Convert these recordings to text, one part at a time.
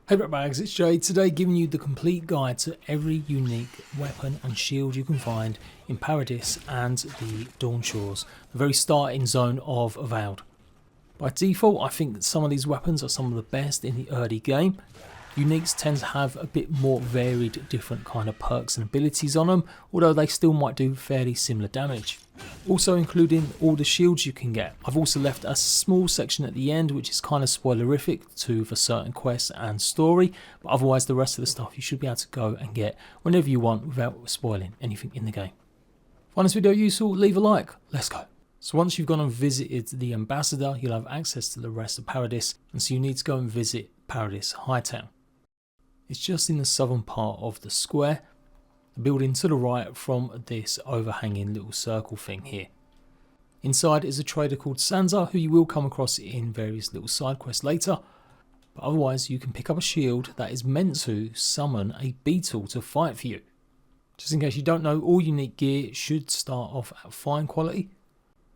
Hey RATBAGGERS, it's Jade, today giving you the complete guide to every unique weapon and shield you can find in Paradis and the Dawnshores, the very starting zone of AVOWED. By default, I think that some of these weapons are some of the best in the early game. Uniques tend to have a bit more varied, different kind of perks and abilities on them, although they still might do fairly similar damage. Also including all the shields you can get. I've also left a small section at the end which is kind of spoilerific to for certain quests and story, but otherwise the rest of the stuff you should be able to go and get whenever you want without spoiling anything in the game. Find this video useful, leave a like, let's go. So once you've gone and visited the ambassador, you'll have access to the rest of Paradis, and so you need to go and visit Paradis Hightown. It's just in the southern part of the square, the building to the right from this overhanging little circle thing here. Inside is a trader called Sansa, who you will come across in various little side quests later, but otherwise you can pick up a shield that is meant to summon a beetle to fight for you. Just in case you don't know, all unique gear should start off at fine quality,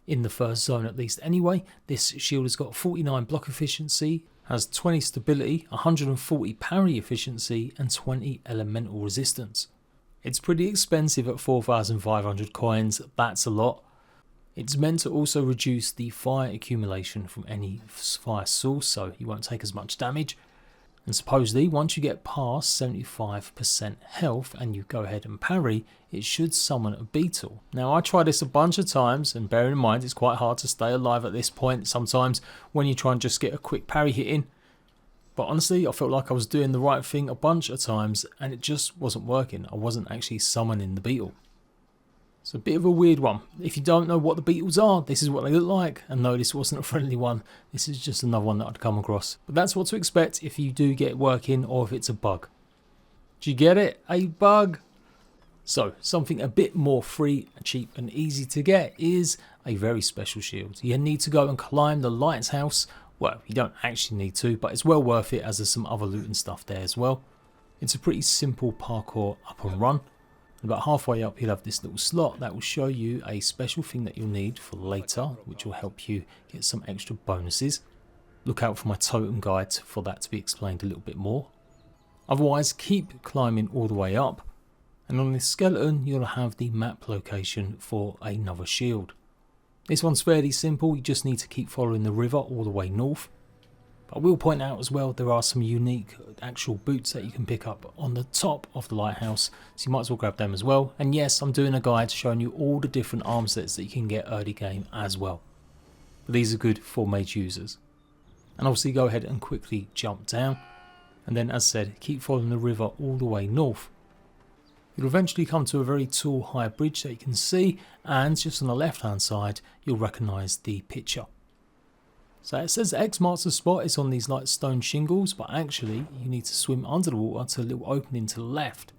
in the first zone at least anyway. This shield has got 49 block efficiency, has 20 stability, 140 parry efficiency and 20 elemental resistance. It's pretty expensive at 4,500 coins, that's a lot. It's meant to also reduce the fire accumulation from any fire source, so you won't take as much damage. And supposedly once you get past 75% health and you go ahead and parry, it should summon a beetle. Now I tried this a bunch of times, and bear in mind it's quite hard to stay alive at this point sometimes when you try and just get a quick parry hit in. But honestly I felt like I was doing the right thing a bunch of times and it just wasn't working. I wasn't actually summoning the beetle. It's a bit of a weird one. If you don't know what the beetles are, this is what they look like. And no, this wasn't a friendly one. This is just another one that I'd come across. But that's what to expect if you do get it working or if it's a bug. Do you get it? A bug? So, something a bit more free, cheap and easy to get is a very special shield. You need to go and climb the lighthouse. Well, you don't actually need to, but it's well worth it as there's some other loot and stuff there as well. It's a pretty simple parkour up and run. About halfway up you'll have this little slot that will show you a special thing that you'll need for later, which will help you get some extra bonuses. Look out for my totem guide for that to be explained a little bit more. Otherwise keep climbing all the way up, and on this skeleton you'll have the map location for another shield. This one's fairly simple, you just need to keep following the river all the way north. I will point out as well there are some unique actual boots that you can pick up on the top of the lighthouse, so you might as well grab them as well. And yes, I'm doing a guide showing you all the different arm sets that you can get early game as well. But these are good for mage users. And obviously go ahead and quickly jump down, and then as said keep following the river all the way north. You'll eventually come to a very tall high bridge that you can see, and just on the left hand side you'll recognise the picture. So it says X marks the spot, it's on these light stone shingles, but actually you need to swim under the water to a little opening to the left.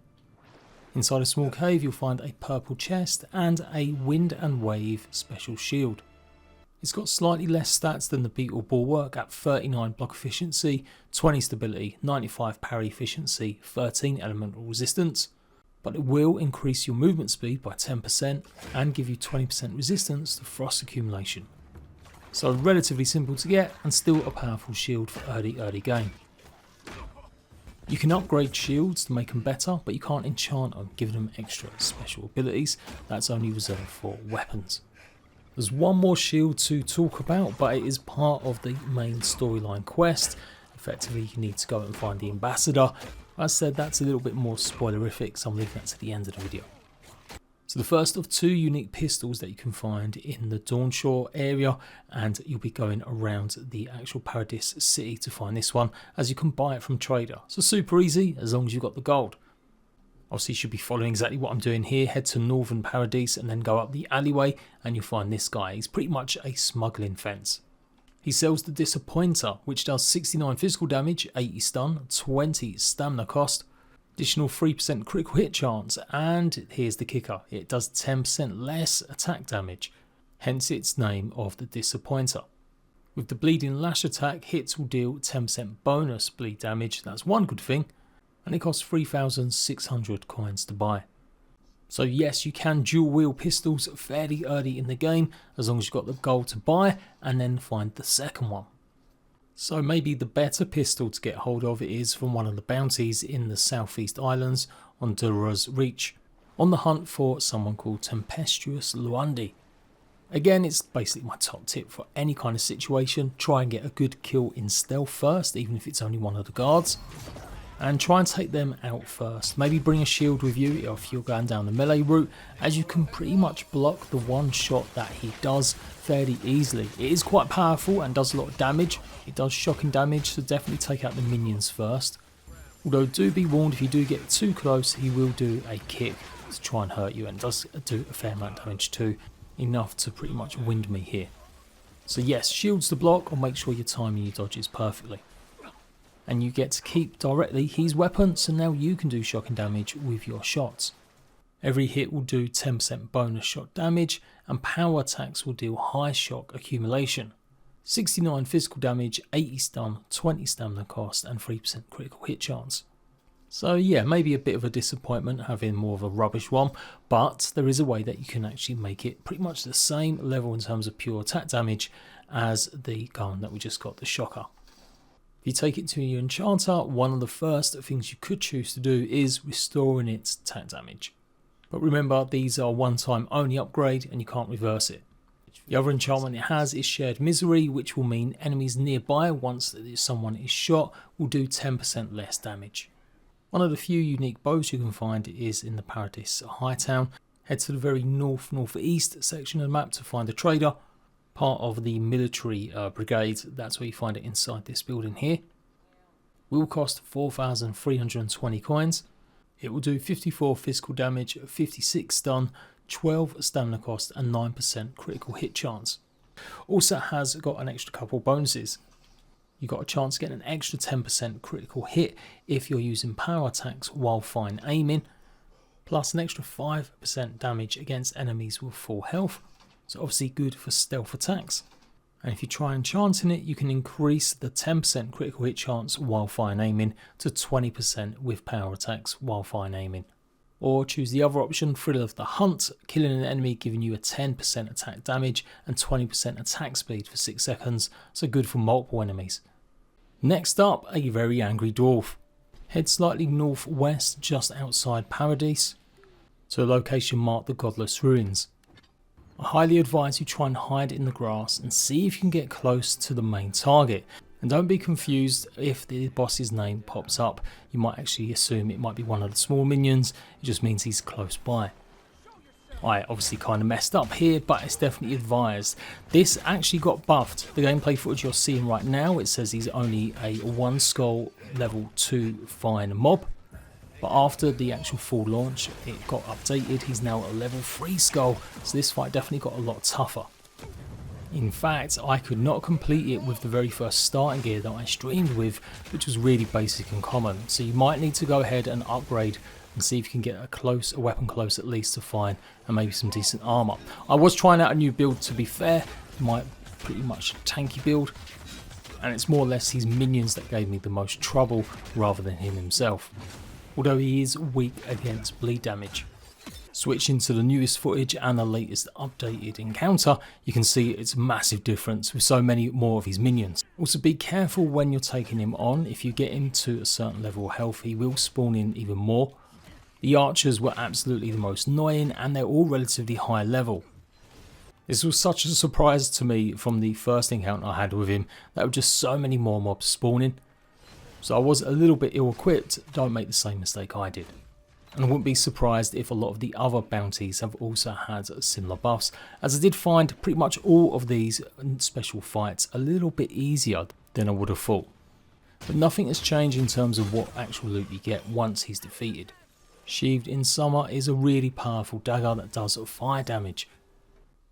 Inside a small cave you'll find a purple chest and a wind and wave special shield. It's got slightly less stats than the beetle bulwark at 39 block efficiency, 20 stability, 95 parry efficiency, 13 elemental resistance, but it will increase your movement speed by 10% and give you 20% resistance to frost accumulation. So relatively simple to get and still a powerful shield for early game. You can upgrade shields to make them better, but you can't enchant them, giving them extra special abilities. That's only reserved for weapons. There's one more shield to talk about, but it is part of the main storyline quest. Effectively you need to go and find the ambassador. As I said, that's a little bit more spoilerific, so I'm leaving that to the end of the video. So the first of two unique pistols that you can find in the Dawnshore area, and you'll be going around the actual Paradis city to find this one, as you can buy it from trader. So super easy as long as you've got the gold. Obviously you should be following exactly what I'm doing here. Head to northern Paradis and then go up the alleyway and you'll find this guy. He's pretty much a smuggling fence. He sells the Disappointer, which does 69 physical damage, 80 stun, 20 stamina cost, additional 3% critical hit chance, and here's the kicker, it does 10% less attack damage, hence its name of the Disappointer. With the bleeding lash attack, hits will deal 10% bonus bleed damage, that's one good thing, and it costs 3,600 coins to buy. So yes, you can dual wield pistols fairly early in the game, as long as you've got the gold to buy and then find the second one. So maybe the better pistol to get hold of is from one of the bounties in the Southeast Islands on Dura's Reach, on the hunt for someone called Tempestuous Luandi. Again, it's basically my top tip for any kind of situation. Try and get a good kill in stealth first, even if it's only one of the guards. And try and take them out first. Maybe bring a shield with you if you're going down the melee route, as you can pretty much block the one shot that he does fairly easily. It is quite powerful and does a lot of damage. It does shocking damage, so definitely take out the minions first. Although do be warned, if you do get too close, he will do a kick to try and hurt you, and does do a fair amount of damage too, enough to pretty much wind me here. So yes, shields to block, or make sure you're timing your dodges perfectly. And you get to keep directly his weapon, so now you can do shocking damage with your shots. Every hit will do 10% bonus shot damage, and power attacks will deal high shock accumulation. 69 physical damage, 80 stun, 20 stamina cost, and 3% critical hit chance. So yeah, maybe a bit of a disappointment having more of a rubbish one, but there is a way that you can actually make it pretty much the same level in terms of pure attack damage as the gun that we just got, the shocker. If you take it to your enchanter, one of the first things you could choose to do is restoring its attack damage. But remember, these are one-time only upgrade and you can't reverse it. The other enchantment it has is Shared Misery, which will mean enemies nearby once someone is shot will do 10% less damage. One of the few unique bows you can find is in the Paradis Hightown. Head to the very northeast section of the map to find a trader. Part of the military brigade, that's where you find it inside this building here. Will cost 4,320 coins. It will do 54 physical damage, 56 stun, 12 stamina cost and 9% critical hit chance. Also has got an extra couple bonuses. You got a chance to get an extra 10% critical hit if you're using power attacks while fine aiming, plus an extra 5% damage against enemies with full health. So obviously good for stealth attacks. And if you try enchanting it, you can increase the 10% critical hit chance while fine aiming to 20% with power attacks while fine aiming. Or choose the other option, Thrill of the Hunt, killing an enemy giving you a 10% attack damage and 20% attack speed for 6 seconds, so good for multiple enemies. Next up, a very angry dwarf. Head slightly northwest just outside Paradis to a location marked the Godless Ruins. I highly advise you try and hide in the grass and see if you can get close to the main target. And don't be confused if the boss's name pops up. You might actually assume it might be one of the small minions. It just means he's close by. I obviously kind of messed up here, but it's definitely advised. This actually got buffed. The gameplay footage you're seeing right now, it says he's only a 1 skull level 2 fine mob. But after the actual full launch, it got updated. He's now a level 3 skull, so this fight definitely got a lot tougher. In fact, I could not complete it with the very first starting gear that I streamed with, which was really basic and common. So you might need to go ahead and upgrade and see if you can get a weapon close at least to fine, and maybe some decent armor. I was trying out a new build, to be fair, my pretty much tanky build, and it's more or less his minions that gave me the most trouble rather than him himself. Although he is weak against bleed damage. Switching to the newest footage and the latest updated encounter, you can see it's a massive difference with so many more of his minions. Also be careful when you're taking him on. If you get him to a certain level of health, he will spawn in even more. The archers were absolutely the most annoying, and they're all relatively high level. This was such a surprise to me from the first encounter I had with him. There were just so many more mobs spawning. So I was a little bit ill-equipped. Don't make the same mistake I did. And I wouldn't be surprised if a lot of the other bounties have also had similar buffs, as I did find pretty much all of these special fights a little bit easier than I would have thought. But nothing has changed in terms of what actual loot you get once he's defeated. Sheathed in Summer is a really powerful dagger that does fire damage.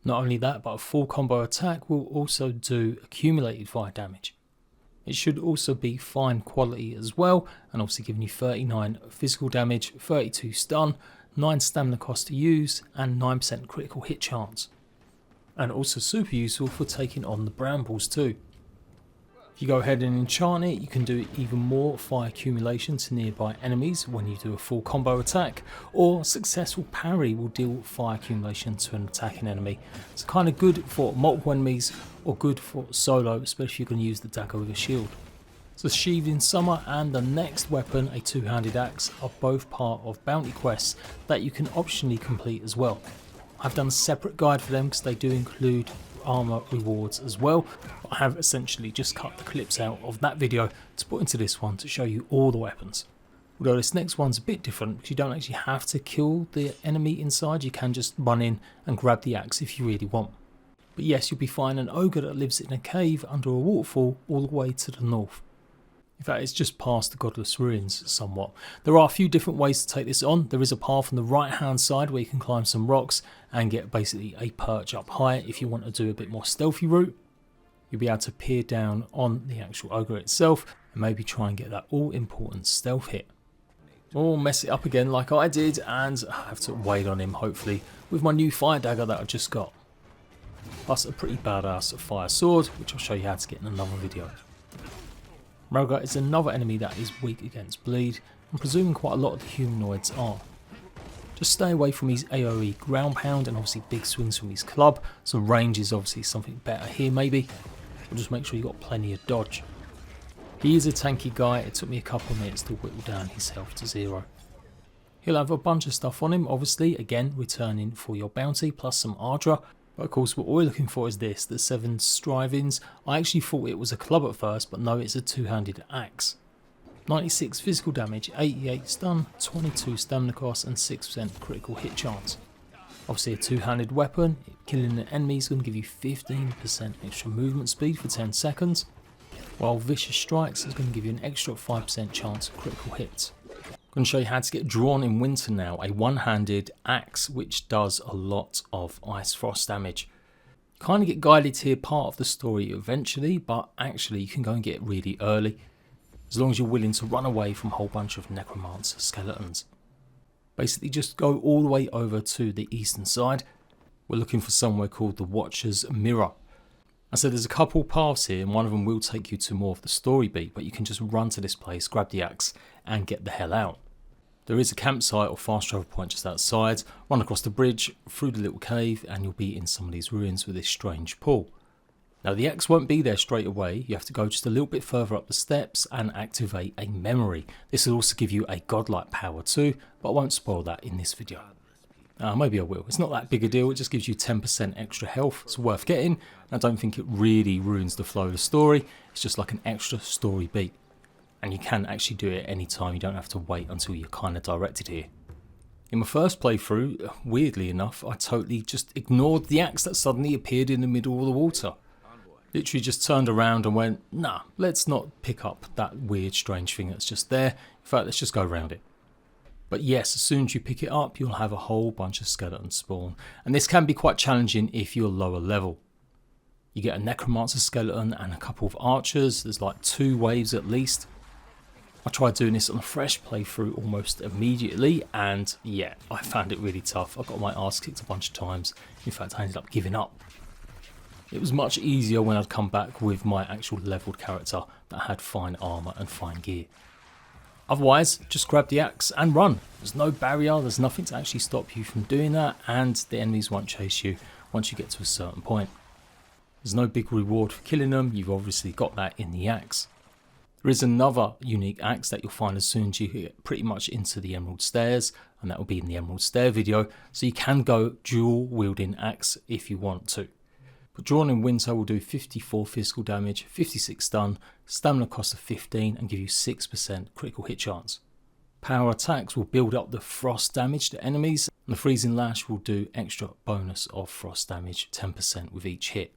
Not only that, but a full combo attack will also do accumulated fire damage. It should also be fine quality as well, and obviously giving you 39 physical damage, 32 stun, 9 stamina cost to use, and 9% critical hit chance. And also super useful for taking on the brambles too. If you go ahead and enchant it, you can do even more fire accumulation to nearby enemies when you do a full combo attack, or successful parry will deal fire accumulation to an attacking enemy. It's kind of good for multiple enemies or good for solo, especially if you're going to use the dagger with a shield. So Sheathed in Summer and the next weapon, a two-handed axe, are both part of bounty quests that you can optionally complete as well. I've done a separate guide for them because they do include armor rewards as well. I have essentially just cut the clips out of that video to put into this one to show you all the weapons. Although this next one's a bit different because you don't actually have to kill the enemy inside, you can just run in and grab the axe if you really want. But yes, you'll be finding an ogre that lives in a cave under a waterfall all the way to the north. In fact, it's just past the Godless Ruins somewhat. There are a few different ways to take this on. There is a path on the right hand side where you can climb some rocks and get basically a perch up high if you want to do a bit more stealthy route. You'll be able to peer down on the actual ogre itself and maybe try and get that all important stealth hit. Or mess it up again like I did and I have to wait on him hopefully with my new fire dagger that I've just got. Plus a pretty badass fire sword, which I'll show you how to get in another video. Malga is another enemy that is weak against bleed, I'm presuming quite a lot of the humanoids are. Just stay away from his AoE ground pound and obviously big swings from his club, so range is obviously something better here maybe, or just make sure you got plenty of dodge. He is a tanky guy, it took me a couple of minutes to whittle down his health to 0. He'll have a bunch of stuff on him, obviously, again returning for your bounty plus some Ardra. But of course what we're looking for is this, the 7 strivings. I actually thought it was a club at first, but no, it's a two-handed axe. 96 physical damage, 88 stun, 22 stamina cost and 6% critical hit chance. Obviously a two-handed weapon, killing an enemy is going to give you 15% extra movement speed for 10 seconds, while Vicious Strikes is going to give you an extra 5% chance of critical hits. I'm going to show you how to get Drawn in Winter now, a one-handed axe which does a lot of ice frost damage. You kind of get guided here part of the story eventually, but actually you can go and get it really early, as long as you're willing to run away from a whole bunch of necromancer skeletons. Basically just go all the way over to the eastern side. We're looking for somewhere called the Watcher's Mirror. I said there's a couple paths here and one of them will take you to more of the story beat, but you can just run to this place, grab the axe and get the hell out. There is a campsite or fast travel point just outside, run across the bridge, through the little cave and you'll be in some of these ruins with this strange pool. Now the axe won't be there straight away, you have to go just a little bit further up the steps and activate a memory. This will also give you a godlike power too, but I won't spoil that in this video. Maybe I will, it's not that big a deal, it just gives you 10% extra health, it's worth getting. I don't think it really ruins the flow of the story, it's just like an extra story beat. And you can actually do it any time, you don't have to wait until you're kind of directed here. In my first playthrough, weirdly enough, I totally just ignored the axe that suddenly appeared in the middle of the water. Literally just turned around and went, nah, let's not pick up that weird strange thing that's just there, in fact let's just go around it. But yes, as soon as you pick it up you'll have a whole bunch of skeletons spawn, and this can be quite challenging if you're lower level. You get a necromancer skeleton and a couple of archers, there's like 2 waves at least. I tried doing this on a fresh playthrough almost immediately and yeah, I found it really tough. I got my ass kicked a bunch of times, in fact I ended up giving up. It was much easier when I'd come back with my actual leveled character that had fine armour and fine gear. Otherwise, just grab the axe and run. There's no barrier, there's nothing to actually stop you from doing that, and the enemies won't chase you once you get to a certain point. There's no big reward for killing them, you've obviously got that in the axe. There is another unique axe that you'll find as soon as you get pretty much into the Emerald Stairs, and that will be in the Emerald Stair video, so you can go dual wielding axe if you want to. But Drawn in Winter will do 54 physical damage, 56 stun, stamina cost of 15 and give you 6% critical hit chance. Power attacks will build up the frost damage to enemies, and the Freezing Lash will do extra bonus of frost damage, 10% with each hit.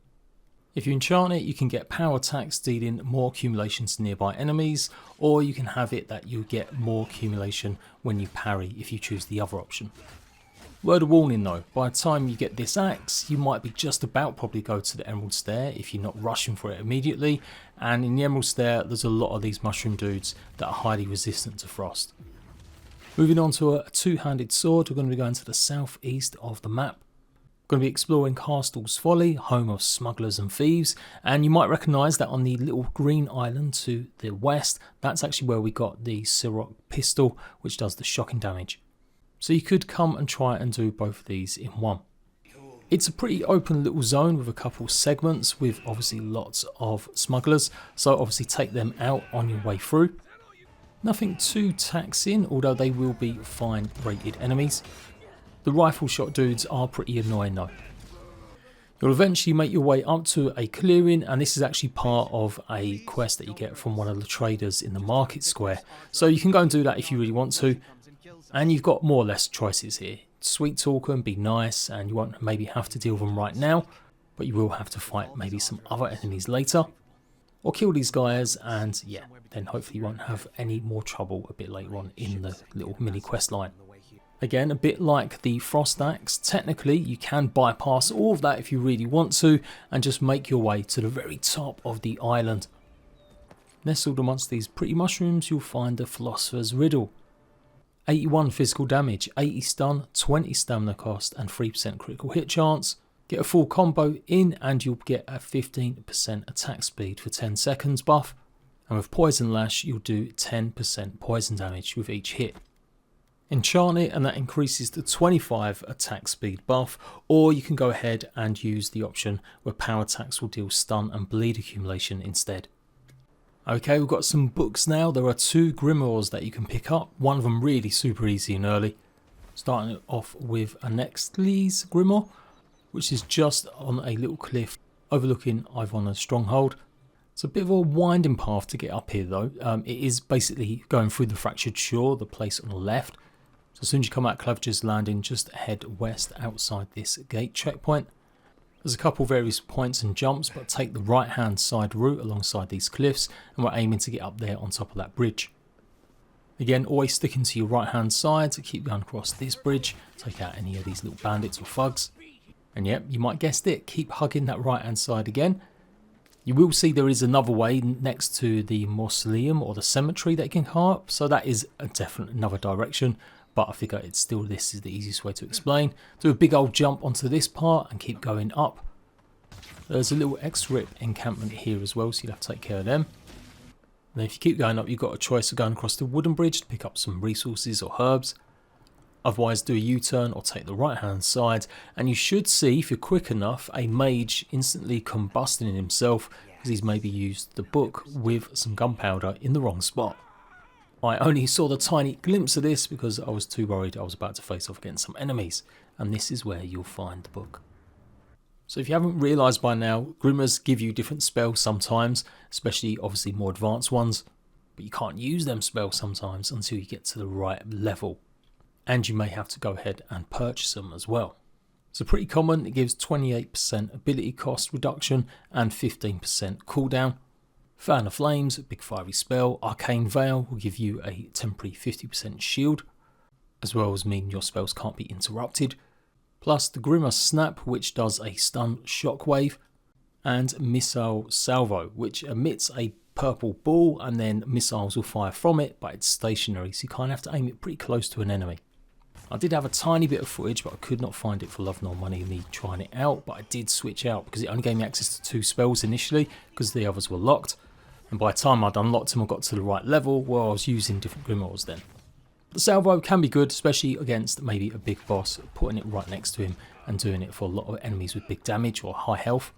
If you enchant it, you can get power attacks dealing more accumulation to nearby enemies, or you can have it that you get more accumulation when you parry if you choose the other option. Word of warning though, by the time you get this axe, you might be just about probably go to the Emerald Stair if you're not rushing for it immediately, and in the Emerald Stair there's a lot of these mushroom dudes that are highly resistant to frost. Moving on to a two-handed sword, we're going to be going to the southeast of the map. Going to be exploring Castle's Folly, home of smugglers and thieves, and you might recognise that on the little green island to the west, that's actually where we got the Siroc pistol, which does the shocking damage. So you could come and try and do both of these in one. It's a pretty open little zone with a couple segments with obviously lots of smugglers, so obviously take them out on your way through. Nothing too taxing, although they will be fine rated enemies. The rifle shot dudes are pretty annoying though. You'll eventually make your way up to a clearing, and this is actually part of a quest that you get from one of the traders in the market square. So you can go and do that if you really want to. And you've got more or less choices here. Sweet talk and be nice, and you won't maybe have to deal with them right now, but you will have to fight maybe some other enemies later. Or kill these guys, and yeah, then hopefully you won't have any more trouble a bit later on in the little mini quest line. Again, a bit like the Frost Axe, technically you can bypass all of that if you really want to and just make your way to the very top of the island. Nestled amongst these pretty mushrooms you'll find the Philosopher's Riddle. 81 physical damage, 80 stun, 20 stamina cost and 3% critical hit chance. Get a full combo in and you'll get a 15% attack speed for 10 seconds buff. And with Poison Lash you'll do 10% poison damage with each hit. Enchant it and that increases to 25 attack speed buff, or you can go ahead and use the option where power attacks will deal stun and bleed accumulation instead. Okay, we've got some books now. There are 2 grimoires that you can pick up, one of them really super easy and early. Starting off with Annexley's grimoire, which is just on a little cliff overlooking Ivonna's stronghold. It's a bit of a winding path to get up here though. It is basically going through the Fractured Shore, the place on the left. So as soon as you come out Claviger's Landing, just head west outside this gate checkpoint. There's a couple various points and jumps, but take the right hand side route alongside these cliffs, and we're aiming to get up there on top of that bridge. Again, always sticking to your right hand side to keep going across this bridge, take out any of these little bandits or thugs. And yep, you might guessed it, keep hugging that right hand side again. You will see there is another way next to the mausoleum or the cemetery that you can come up, so that is a definite another direction. But I figure it's still, this is the easiest way to explain. Do a big old jump onto this part and keep going up. There's a little X-Rip encampment here as well, so you'll have to take care of them. And then if you keep going up, you've got a choice of going across the wooden bridge to pick up some resources or herbs. Otherwise, do a U-turn or take the right-hand side. And you should see, if you're quick enough, a mage instantly combusting in himself because he's maybe used the book with some gunpowder in the wrong spot. I only saw the tiny glimpse of this because I was too worried I was about to face off against some enemies, and this is where you'll find the book. So if you haven't realised by now, Grimoires give you different spells sometimes, especially obviously more advanced ones, but you can't use them spells sometimes until you get to the right level, and you may have to go ahead and purchase them as well. So pretty common, it gives 28% ability cost reduction and 15% cooldown. Fan of Flames, a big fiery spell. Arcane Veil will give you a temporary 50% shield, as well as mean your spells can't be interrupted. Plus the Grimoire Snap, which does a stun shockwave, and Missile Salvo, which emits a purple ball and then missiles will fire from it, but it's stationary, so you kind of have to aim it pretty close to an enemy. I did have a tiny bit of footage, but I could not find it for love nor money me trying it out, but I did switch out because it only gave me access to 2 spells initially because the others were locked. And by the time I'd unlocked them or got to the right level, well, I was using different grimoires then. The salvo can be good, especially against maybe a big boss, putting it right next to him and doing it for a lot of enemies with big damage or high health.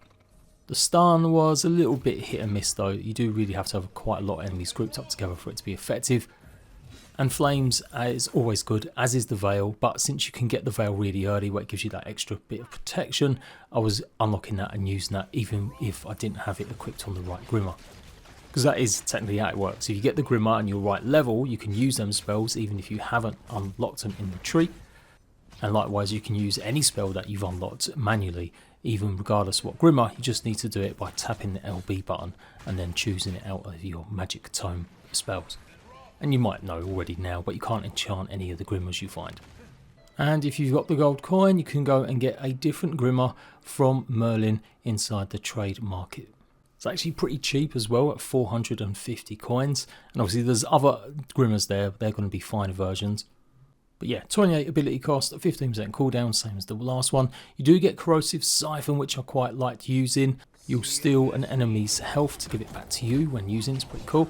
The stun was a little bit hit and miss though. You do really have to have quite a lot of enemies grouped up together for it to be effective. And Flames is always good, as is the Veil, but since you can get the Veil really early where it gives you that extra bit of protection, I was unlocking that and using that even if I didn't have it equipped on the right Grimoire. Because that is technically how it works. If you get the Grimoire and you're right level, you can use them spells even if you haven't unlocked them in the tree. And likewise, you can use any spell that you've unlocked manually, even regardless of what Grimoire. You just need to do it by tapping the LB button and then choosing it out of your magic tome spells. And you might know already now, but you can't enchant any of the Grimoires you find. And if you've got the gold coin, you can go and get a different Grimoire from Merlin inside the trade market. It's actually pretty cheap as well at 450 coins. And obviously there's other Grimoires there, but they're going to be finer versions. But yeah, 28 ability cost, 15% cooldown, same as the last one. You do get Corrosive Siphon, which I quite liked using. You'll steal an enemy's health to give it back to you when using, it's pretty cool.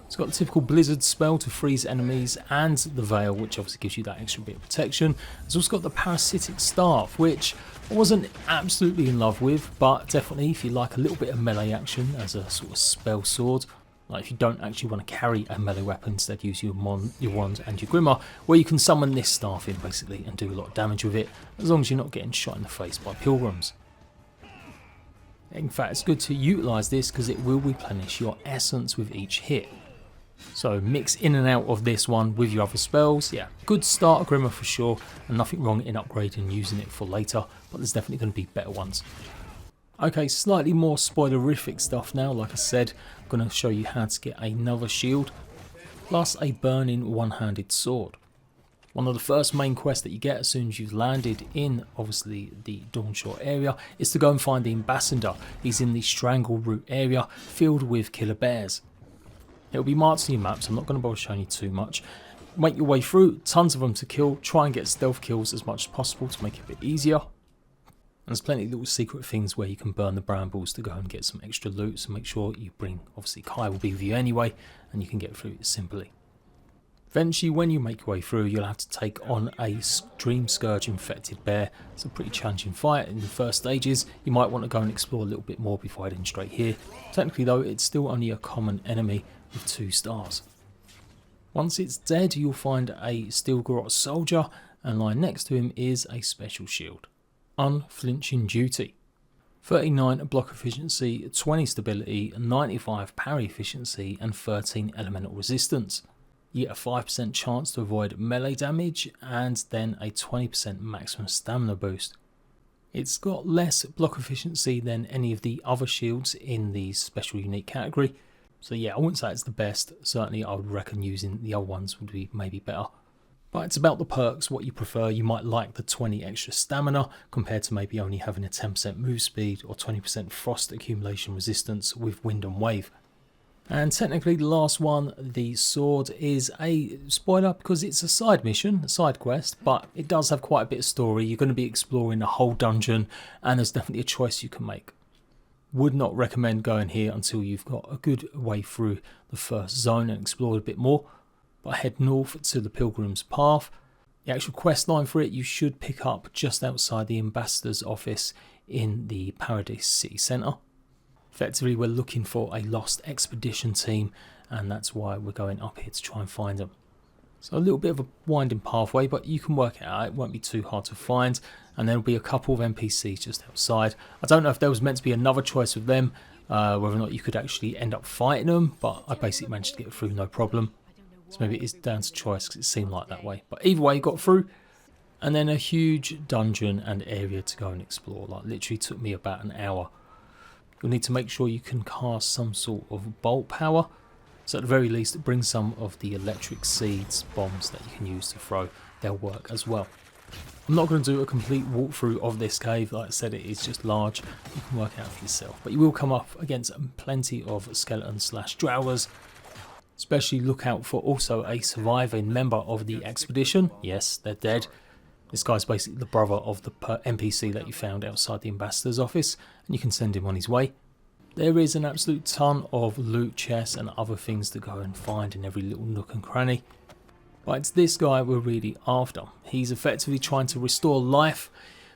It's got the typical Blizzard spell to freeze enemies, and the Veil, which obviously gives you that extra bit of protection. It's also got the Parasitic Staff, which I wasn't absolutely in love with, but definitely if you like a little bit of melee action as a sort of spell sword, like if you don't actually want to carry a melee weapon, instead use your wand and your Grimoire, where you can summon this staff in basically and do a lot of damage with it, as long as you're not getting shot in the face by pilgrims. In fact, it's good to utilise this because it will replenish your essence with each hit. So mix in and out of this one with your other spells. Yeah, good starter Grimoire for sure, and nothing wrong in upgrading and using it for later, but there's definitely going to be better ones. Okay, slightly more spoilerific stuff now. Like I said, I'm going to show you how to get another shield, plus a burning one-handed sword. One of the first main quests that you get as soon as you've landed in, obviously, the Dawnshore area, is to go and find the ambassador. He's in the Strangle Root area, filled with killer bears. It'll be marked on your maps, I'm not going to bother showing you too much. Make your way through, tons of them to kill, try and get stealth kills as much as possible to make it a bit easier. And there's plenty of little secret things where you can burn the brambles to go and get some extra loot, so make sure you bring, obviously Kai will be with you anyway, and you can get through it simply. Eventually, when you make your way through, you'll have to take on a Dream Scourge infected bear. It's a pretty challenging fight in the first stages. You might want to go and explore a little bit more before heading straight here. Technically though, it's still only a common enemy with 2 stars. Once it's dead, you'll find a Steel Garrote soldier, and lying next to him is a special shield. Unflinching Duty. 39 block efficiency, 20 stability, 95 parry efficiency, and 13 elemental resistance. You get a 5% chance to avoid melee damage, and then a 20% maximum stamina boost. It's got less block efficiency than any of the other shields in the special unique category. So yeah, I wouldn't say it's the best. Certainly I would reckon using the other ones would be maybe better. But it's about the perks, what you prefer. You might like the 20 extra stamina compared to maybe only having a 10% move speed or 20% frost accumulation resistance with wind and wave. And technically the last one, the sword, is a spoiler because it's a side mission, a side quest, but it does have quite a bit of story. You're going to be exploring the whole dungeon, and there's definitely a choice you can make. Would not recommend going here until you've got a good way through the first zone and explored a bit more, but head north to the Pilgrim's Path. The actual quest line for it you should pick up just outside the Ambassador's office in the Paradise City Centre. Effectively, we're looking for a lost expedition team, and that's why we're going up here to try and find them. So a little bit of a winding pathway, but you can work it out. It won't be too hard to find, and there'll be a couple of NPCs just outside. I don't know if there was meant to be another choice with them, whether or not you could actually end up fighting them, but I basically managed to get through no problem. So maybe it is down to choice because it seemed like that way. But either way, got through, and then a huge dungeon and area to go and explore. Like literally took me about an hour. You'll need to make sure you can cast some sort of bolt power. So at the very least, bring some of the electric seeds, bombs that you can use to throw. They'll work as well. I'm not going to do a complete walkthrough of this cave. Like I said, it is just large. You can work it out for yourself. But you will come up against plenty of skeleton/drowers. Especially look out for also a surviving member of the expedition. Yes, they're dead. This guy's basically the brother of the NPC that you found outside the Ambassador's office, and you can send him on his way. There is an absolute ton of loot chests and other things to go and find in every little nook and cranny. But it's this guy we're really after. He's effectively trying to restore life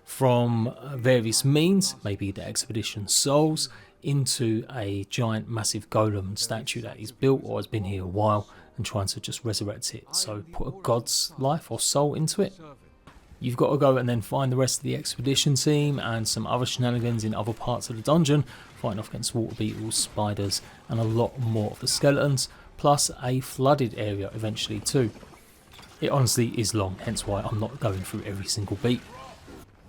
from various means, maybe the expedition souls, into a giant massive golem statue that he's built or has been here a while, and trying to just resurrect it. So put a god's life or soul into it. You've got to go and then find the rest of the expedition team and some other shenanigans in other parts of the dungeon, fighting off against water beetles, spiders, and a lot more of the skeletons, plus a flooded area eventually too. It honestly is long, hence why I'm not going through every single beat.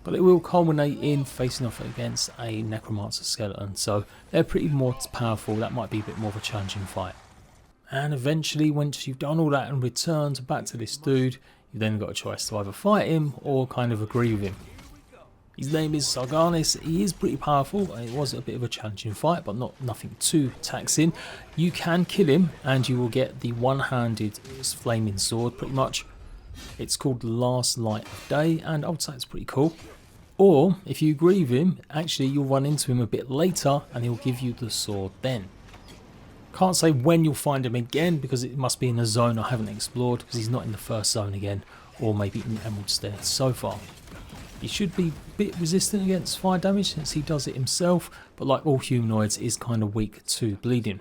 But it will culminate in facing off against a necromancer skeleton, so they're pretty more powerful. That might be a bit more of a challenging fight. And eventually, once you've done all that and returned back to this dude, you've then got a choice to either fight him or kind of agree with him. His name is Sarganis. He is pretty powerful. It was a bit of a challenging fight, but nothing too taxing. You can kill him and you will get the one-handed flaming sword pretty much. It's called Last Light of Day, and I would say it's pretty cool. Or, if you agree with him, actually you'll run into him a bit later and he'll give you the sword then. Can't say when you'll find him again because it must be in a zone I haven't explored, because he's not in the first zone again, or maybe in the Emerald Stairs so far. He should be a bit resistant against fire damage since he does it himself, but like all humanoids is kind of weak to bleeding.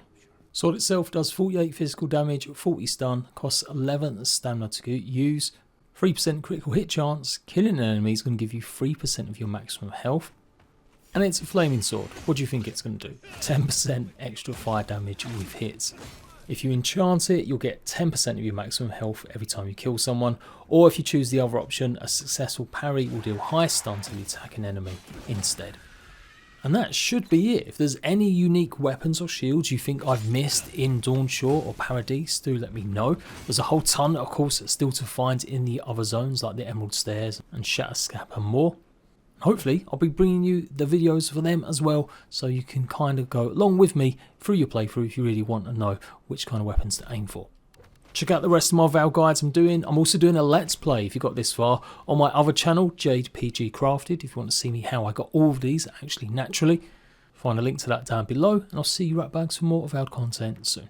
Sword itself does 48 physical damage, 40 stun, costs 11 stamina to use, 3% critical hit chance, killing an enemy is going to give you 3% of your maximum health. And it's a flaming sword. What do you think it's going to do? 10% extra fire damage with hits. If you enchant it, you'll get 10% of your maximum health every time you kill someone, or if you choose the other option, a successful parry will deal high stun to the attacking enemy instead. And that should be it. If there's any unique weapons or shields you think I've missed in Dawnshore or Paradise, do let me know. There's a whole ton, of course, still to find in the other zones like the Emerald Stairs and Shatterscap and more. Hopefully I'll be bringing you the videos for them as well, so you can kind of go along with me through your playthrough if you really want to know which kind of weapons to aim for. Check out the rest of my VOWED guides I'm doing. I'm also doing a Let's Play, if you got this far, on my other channel, Jade PG Crafted, if you want to see me how I got all of these actually naturally. Find a link to that down below, and I'll see you right back for more VOWED content soon.